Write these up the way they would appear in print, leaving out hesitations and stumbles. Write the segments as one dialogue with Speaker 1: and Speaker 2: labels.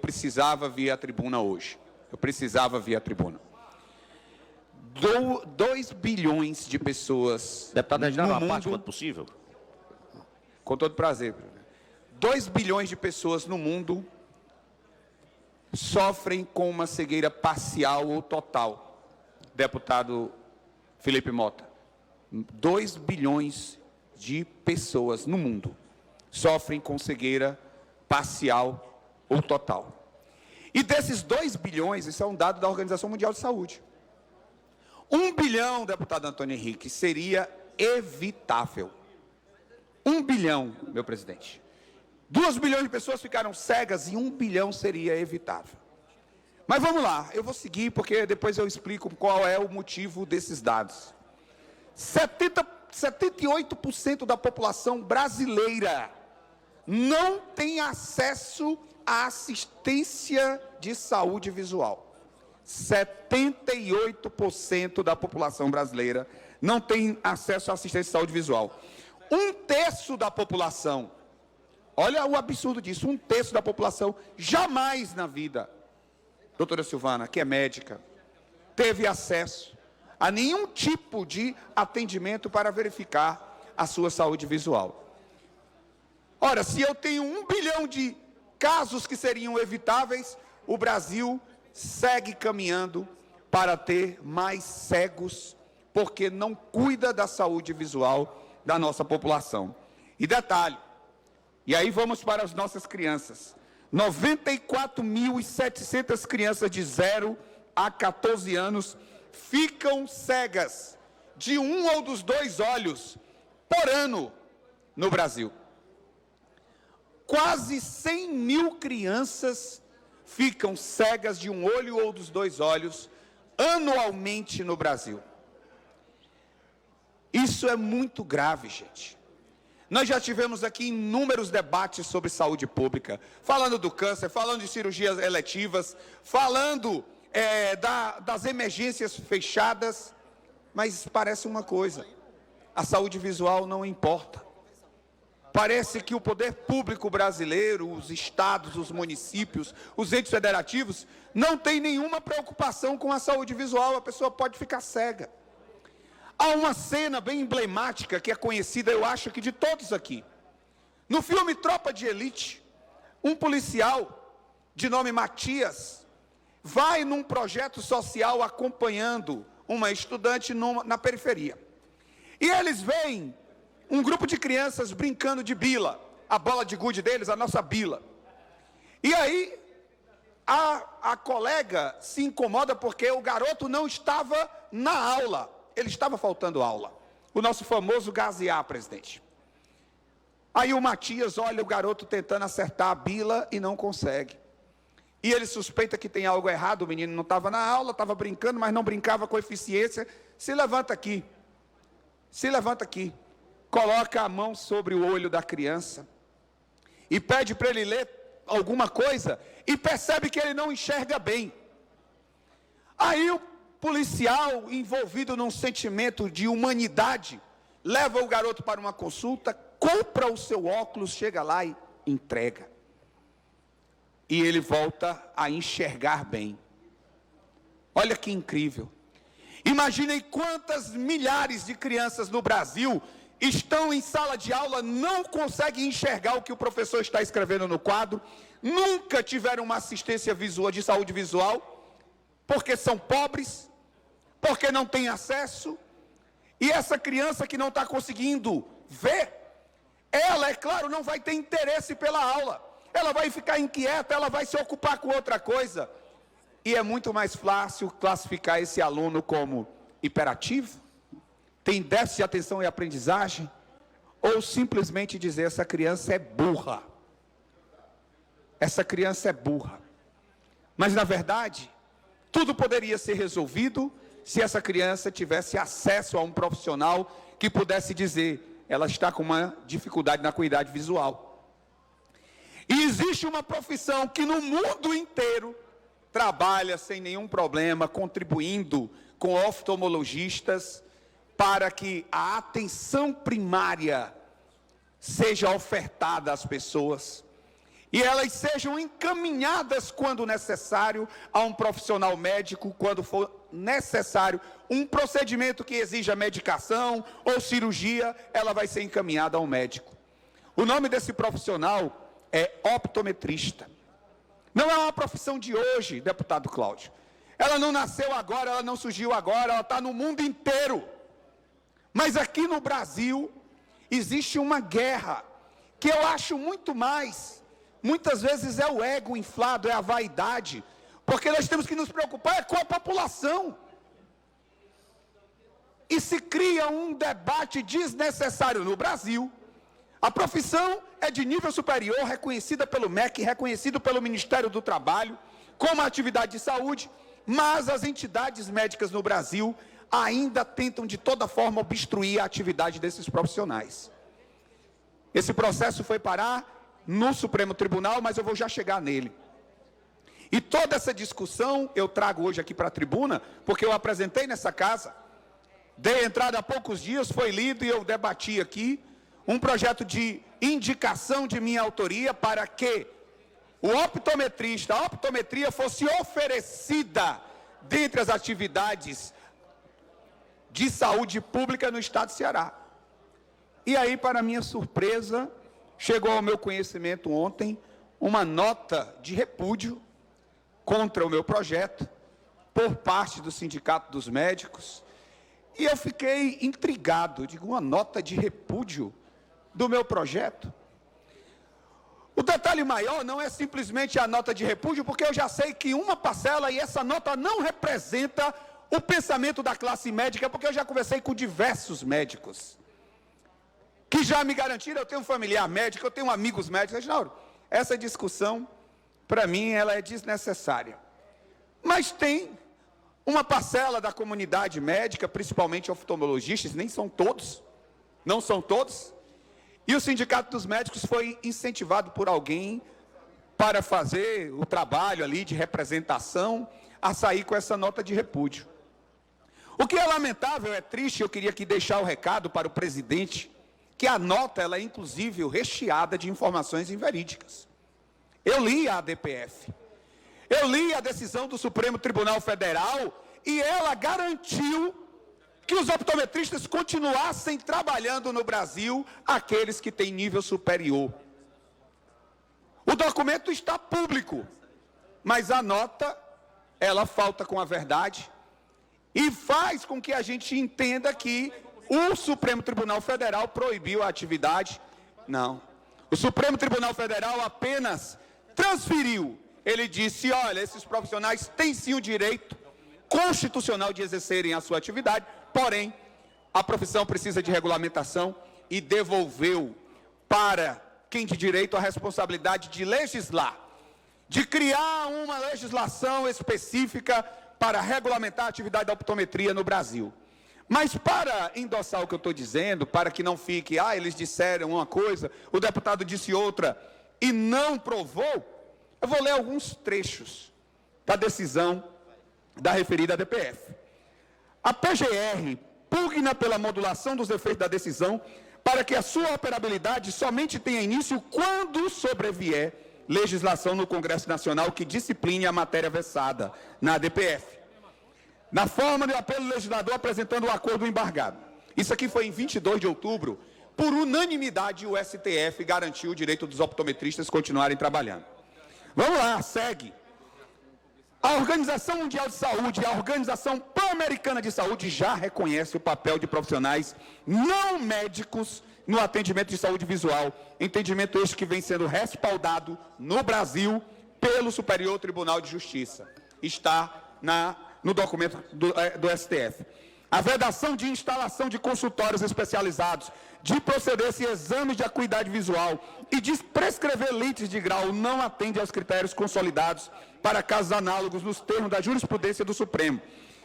Speaker 1: precisava vir à tribuna hoje. Eu precisava vir à tribuna. 2 bilhões de pessoas
Speaker 2: Deputado Reginaldo,
Speaker 1: no
Speaker 2: a parte
Speaker 1: mundo...
Speaker 2: quando possível.
Speaker 1: Com todo prazer. 2 bilhões de pessoas no mundo sofrem com uma cegueira parcial ou total. Deputado Felipe Mota. 2 bilhões de pessoas no mundo sofrem com cegueira parcial ou total. E desses 2 bilhões, isso é um dado da Organização Mundial de Saúde. 1 bilhão, deputado Antônio Henrique, seria evitável. 1 bilhão, meu presidente. 2 bilhões de pessoas ficaram cegas e 1 bilhão seria evitável. Mas vamos lá, eu vou seguir porque depois eu explico qual é o motivo desses dados. 78% da população brasileira não tem acesso à assistência de saúde visual. 78% da população brasileira não tem acesso à assistência de saúde visual. 1/3 da população, olha o absurdo disso, 1/3 da população jamais na vida, doutora Silvana, que é médica, teve acesso a nenhum tipo de atendimento para verificar a sua saúde visual. Ora, se eu tenho 1 bilhão de casos que seriam evitáveis, o Brasil segue caminhando para ter mais cegos, porque não cuida da saúde visual da nossa população. E detalhe, e aí vamos para as nossas crianças. 94.700 crianças de 0 a 14 anos ficam cegas de um ou dos 2 olhos por ano no Brasil. Quase 100 mil crianças ficam cegas de um olho ou dos 2 olhos anualmente no Brasil. Isso é muito grave, gente. Nós já tivemos aqui inúmeros debates sobre saúde pública, falando do câncer, falando de cirurgias eletivas, falando das emergências fechadas, mas parece uma coisa, a saúde visual não importa. Parece que o poder público brasileiro, os estados, os municípios, os entes federativos, não tem nenhuma preocupação com a saúde visual, a pessoa pode ficar cega. Há uma cena bem emblemática que é conhecida, eu acho que de todos aqui. No filme Tropa de Elite, um policial de nome Matias vai num projeto social acompanhando uma estudante na periferia. E eles veem um grupo de crianças brincando de bila, a bola de gude deles, a nossa bila. E aí, a colega se incomoda porque o garoto não estava na aula, ele estava faltando aula. O nosso famoso gazear, presidente. Aí o Matias olha o garoto tentando acertar a bila e não consegue. E ele suspeita que tem algo errado, o menino não estava na aula, estava brincando, mas não brincava com eficiência. Se levanta aqui, coloca a mão sobre o olho da criança e pede para ele ler alguma coisa e percebe que ele não enxerga bem. Aí o policial, envolvido num sentimento de humanidade, leva o garoto para uma consulta, compra o seu óculos, chega lá e entrega. E ele volta a enxergar bem. Olha que incrível. Imaginem quantas milhares de crianças no Brasil estão em sala de aula, não conseguem enxergar o que o professor está escrevendo no quadro, nunca tiveram uma assistência visual, de saúde visual, porque são pobres, porque não têm acesso, e essa criança que não está conseguindo ver, ela, é claro, não vai ter interesse pela aula, ela vai ficar inquieta, ela vai se ocupar com outra coisa, e é muito mais fácil classificar esse aluno como hiperativo, tem déficit de atenção e aprendizagem, ou simplesmente dizer essa criança é burra. Essa criança é burra. Mas, na verdade, tudo poderia ser resolvido se essa criança tivesse acesso a um profissional que pudesse dizer, ela está com uma dificuldade na acuidade visual. E existe uma profissão que no mundo inteiro trabalha sem nenhum problema, contribuindo com oftalmologistas para que a atenção primária seja ofertada às pessoas. e elas sejam encaminhadas quando necessário a um profissional médico, quando for necessário um procedimento que exija medicação ou cirurgia, ela vai ser encaminhada ao médico. O nome desse profissional é optometrista. Não é uma profissão de hoje, deputado Cláudio. Ela não nasceu agora, ela não surgiu agora, ela está no mundo inteiro. Mas aqui no Brasil existe uma guerra que eu acho muitas vezes é o ego inflado, é a vaidade, porque nós temos que nos preocupar com a população. E se cria um debate desnecessário no Brasil. A profissão é de nível superior, reconhecida pelo MEC, reconhecido pelo Ministério do Trabalho, como atividade de saúde, mas as entidades médicas no Brasil ainda tentam de toda forma obstruir a atividade desses profissionais. Esse processo foi parar no Supremo Tribunal, mas eu vou já chegar nele. E toda essa discussão eu trago hoje aqui para a tribuna, porque eu apresentei nessa casa, dei entrada há poucos dias, foi lido e eu debati aqui, um projeto de indicação de minha autoria para que a optometria fosse oferecida dentre as atividades de saúde pública no estado do Ceará. E aí, para minha surpresa, chegou ao meu conhecimento ontem uma nota de repúdio contra o meu projeto por parte do Sindicato dos Médicos. E eu fiquei intrigado, digo, uma nota de repúdio do meu projeto? O detalhe maior não é simplesmente a nota de repúdio, porque eu já sei que uma parcela, e essa nota não representa o pensamento da classe médica, porque eu já conversei com diversos médicos, que já me garantiram, eu tenho um familiar médico, eu tenho amigos médicos, Lauro, essa discussão, para mim, ela é desnecessária. Mas tem uma parcela da comunidade médica, principalmente oftalmologistas, nem são todos, não são todos, e o Sindicato dos Médicos foi incentivado por alguém para fazer o trabalho ali de representação, a sair com essa nota de repúdio. O que é lamentável, é triste, eu queria aqui deixar o recado para o presidente, que a nota, ela é inclusive recheada de informações inverídicas. Eu li a ADPF, eu li a decisão do Supremo Tribunal Federal, e ela garantiu que os optometristas continuassem trabalhando no Brasil, aqueles que têm nível superior. O documento está público, mas a nota, ela falta com a verdade, e faz com que a gente entenda que o Supremo Tribunal Federal proibiu a atividade. Não. O Supremo Tribunal Federal apenas transferiu. Ele disse, olha, esses profissionais têm sim o direito constitucional de exercerem a sua atividade, porém, a profissão precisa de regulamentação e devolveu para quem de direito a responsabilidade de legislar, de criar uma legislação específica para regulamentar a atividade da optometria no Brasil. Mas para endossar o que eu estou dizendo, para que não fique, eles disseram uma coisa, o deputado disse outra, e não provou, eu vou ler alguns trechos da decisão da referida ADPF. A PGR pugna pela modulação dos efeitos da decisão para que a sua operabilidade somente tenha início quando sobrevier legislação no Congresso Nacional que discipline a matéria versada na ADPF. Na forma do apelo legislador apresentando o acordo embargado. Isso aqui foi em 22 de outubro, por unanimidade o STF garantiu o direito dos optometristas continuarem trabalhando. Vamos lá, segue. A Organização Mundial de Saúde e a Organização Pan-Americana de Saúde já reconhece o papel de profissionais não médicos no atendimento de saúde visual, entendimento este que vem sendo respaldado no Brasil pelo Superior Tribunal de Justiça. Está no documento do STF. A vedação de instalação de consultórios especializados, de proceder-se exames de acuidade visual e de prescrever lentes de grau não atende aos critérios consolidados para casos análogos nos termos da jurisprudência do Supremo.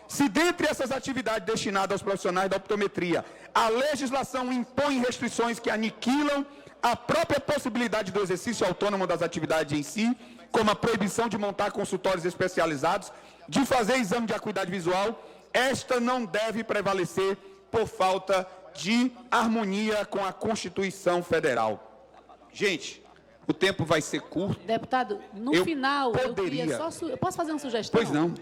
Speaker 1: Se dentre essas atividades destinadas aos profissionais da optometria, a legislação impõe restrições que aniquilam a própria possibilidade do exercício autônomo das atividades em si, como a proibição de montar consultórios especializados, de fazer exame de acuidade visual, esta não deve prevalecer por falta de harmonia com a Constituição Federal. Gente, O tempo vai ser curto.
Speaker 2: Deputado, no final, eu queria só... Eu posso fazer uma sugestão?
Speaker 1: Pois não.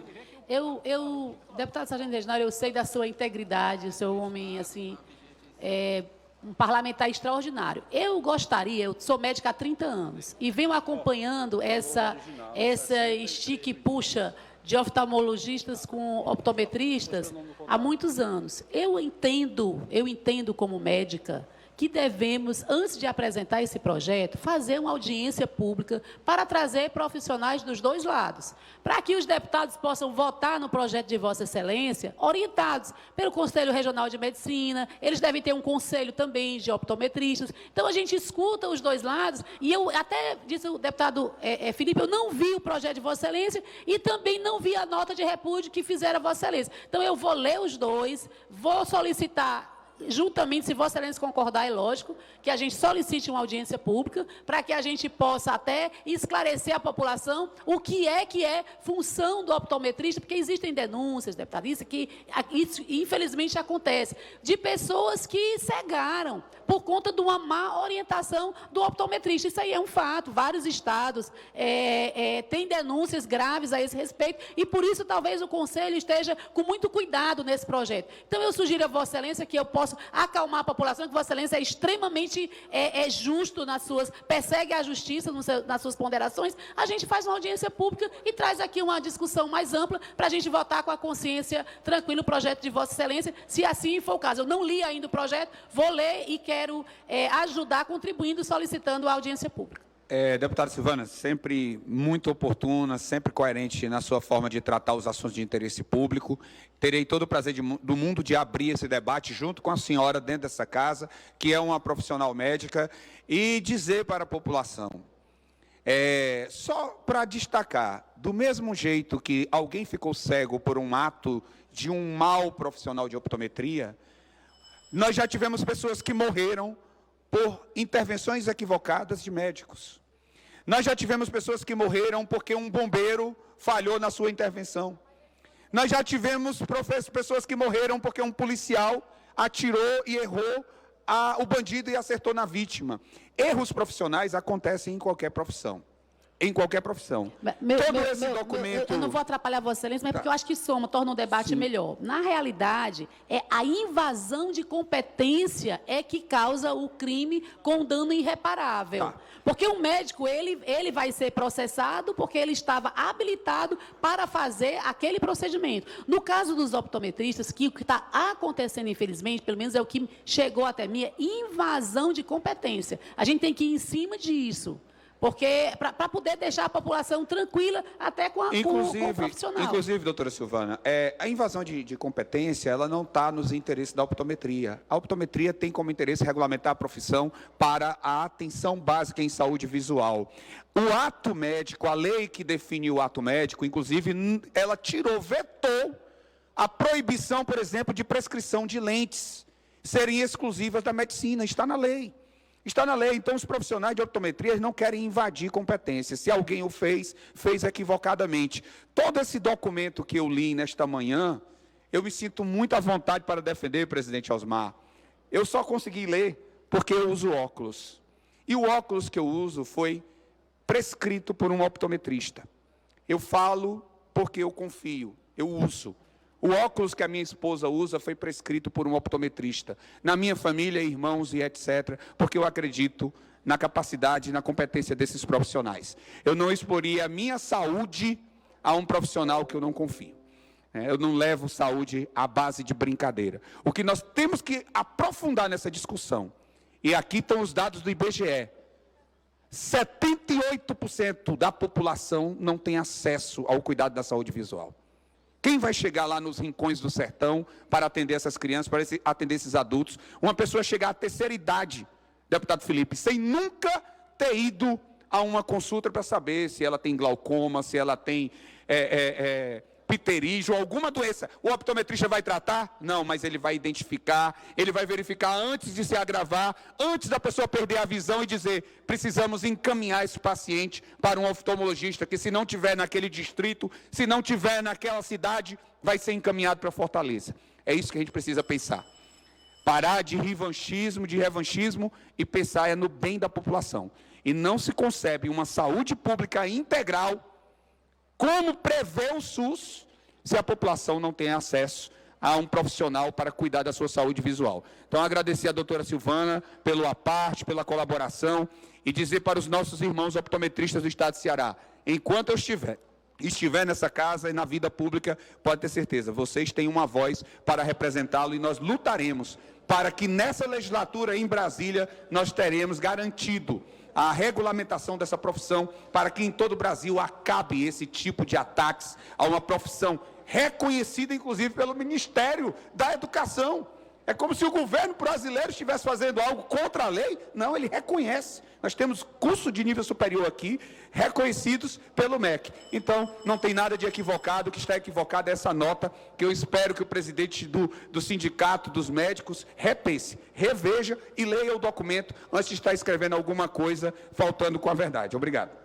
Speaker 2: Deputado Sargento Reginaldo, eu sei da sua integridade, o seu homem, assim, um parlamentar extraordinário. Eu sou médica há 30 anos, e venho acompanhando essa estique e puxa de oftalmologistas com optometristas há muitos anos. Eu entendo como médica que devemos, antes de apresentar esse projeto, fazer uma audiência pública para trazer profissionais dos dois lados, para que os deputados possam votar no projeto de Vossa Excelência, orientados pelo Conselho Regional de Medicina, eles devem ter um conselho também de optometristas. Então, a gente escuta os dois lados, e eu até, disse o deputado Felipe, eu não vi o projeto de Vossa Excelência e também não vi a nota de repúdio que fizeram a Vossa Excelência. Então, eu vou ler os dois, vou solicitar, juntamente, se Vossa Excelência concordar, é lógico, que a gente solicite uma audiência pública para que a gente possa até esclarecer à população o que é função do optometrista, porque existem denúncias, deputado, isso infelizmente acontece, de pessoas que cegaram por conta de uma má orientação do optometrista. Isso aí é um fato. Vários estados têm denúncias graves a esse respeito e, por isso, talvez o Conselho esteja com muito cuidado nesse projeto. Então, eu sugiro a Vossa Excelência que eu possa acalmar a população, que Vossa Excelência é extremamente justo persegue a justiça nas suas ponderações. A gente faz uma audiência pública e traz aqui uma discussão mais ampla para a gente votar com a consciência tranquila o projeto de Vossa Excelência, se assim for o caso. Eu não li ainda o projeto, vou ler e quero ajudar contribuindo, solicitando a audiência pública.
Speaker 1: Deputada Silvana, sempre muito oportuna, sempre coerente na sua forma de tratar os assuntos de interesse público. Terei todo o prazer do mundo de abrir esse debate junto com a senhora dentro dessa casa, que é uma profissional médica, e dizer para a população, só para destacar, do mesmo jeito que alguém ficou cego por um ato de um mau profissional de optometria, nós já tivemos pessoas que morreram por intervenções equivocadas de médicos. Nós já tivemos pessoas que morreram porque um bombeiro falhou na sua intervenção. Nós já tivemos pessoas que morreram porque um policial atirou e errou o bandido e acertou na vítima. Erros profissionais acontecem em qualquer profissão. Em qualquer profissão.
Speaker 2: Eu não vou atrapalhar Vossa Excelência, mas porque eu acho que torna um debate melhor. Na realidade, a invasão de competência que causa o crime com dano irreparável. Porque o médico, ele vai ser processado porque ele estava habilitado para fazer aquele procedimento. No caso dos optometristas, que o que está acontecendo, infelizmente, pelo menos é o que chegou até mim, é invasão de competência. A gente tem que ir em cima disso. Porque, para poder deixar a população tranquila até com o profissional.
Speaker 1: Inclusive, doutora Silvana, a invasão de competência, ela não está nos interesses da optometria. A optometria tem como interesse regulamentar a profissão para a atenção básica em saúde visual. O ato médico, a lei que define o ato médico, inclusive, ela vetou a proibição, por exemplo, de prescrição de lentes serem exclusivas da medicina. Está na lei. Está na lei, então os profissionais de optometria não querem invadir competências. Se alguém o fez equivocadamente. Todo esse documento que eu li nesta manhã, eu me sinto muito à vontade para defender, presidente Osmar. Eu só consegui ler porque eu uso óculos. E o óculos que eu uso foi prescrito por um optometrista. Eu falo porque eu confio, eu uso. O óculos que a minha esposa usa foi prescrito por um optometrista. Na minha família, irmãos e etc., porque eu acredito na capacidade e na competência desses profissionais. Eu não exporia a minha saúde a um profissional que eu não confio. Eu não levo saúde à base de brincadeira. O que nós temos que aprofundar nessa discussão, e aqui estão os dados do IBGE, 78% da população não tem acesso ao cuidado da saúde visual. Quem vai chegar lá nos rincões do sertão para atender essas crianças, para atender esses adultos? Uma pessoa chegar à terceira idade, deputado Felipe, sem nunca ter ido a uma consulta para saber se ela tem glaucoma, se ela tem pterígio, alguma doença. O optometrista vai tratar? Não, mas ele vai identificar, ele vai verificar antes de se agravar, antes da pessoa perder a visão e dizer, precisamos encaminhar esse paciente para um oftalmologista, que se não tiver naquele distrito, se não tiver naquela cidade, vai ser encaminhado para Fortaleza. É isso que a gente precisa pensar. Parar de revanchismo e pensar no bem da população. E não se concebe uma saúde pública integral, como prevê o SUS, se a população não tem acesso a um profissional para cuidar da sua saúde visual. Então, agradecer a doutora Silvana pelo aparte, pela colaboração, e dizer para os nossos irmãos optometristas do Estado de Ceará, enquanto eu estiver nessa casa e na vida pública, pode ter certeza, vocês têm uma voz para representá-lo, e nós lutaremos para que nessa legislatura em Brasília, nós teremos garantido a regulamentação dessa profissão, para que em todo o Brasil acabe esse tipo de ataques a uma profissão reconhecida, inclusive, pelo Ministério da Educação. É como se o governo brasileiro estivesse fazendo algo contra a lei. Não, ele reconhece. Nós temos curso de nível superior aqui, reconhecidos pelo MEC. Então, não tem nada de equivocado. O que está equivocado é essa nota, que eu espero que o presidente do sindicato dos médicos repense, reveja e leia o documento antes de estar escrevendo alguma coisa faltando com a verdade. Obrigado.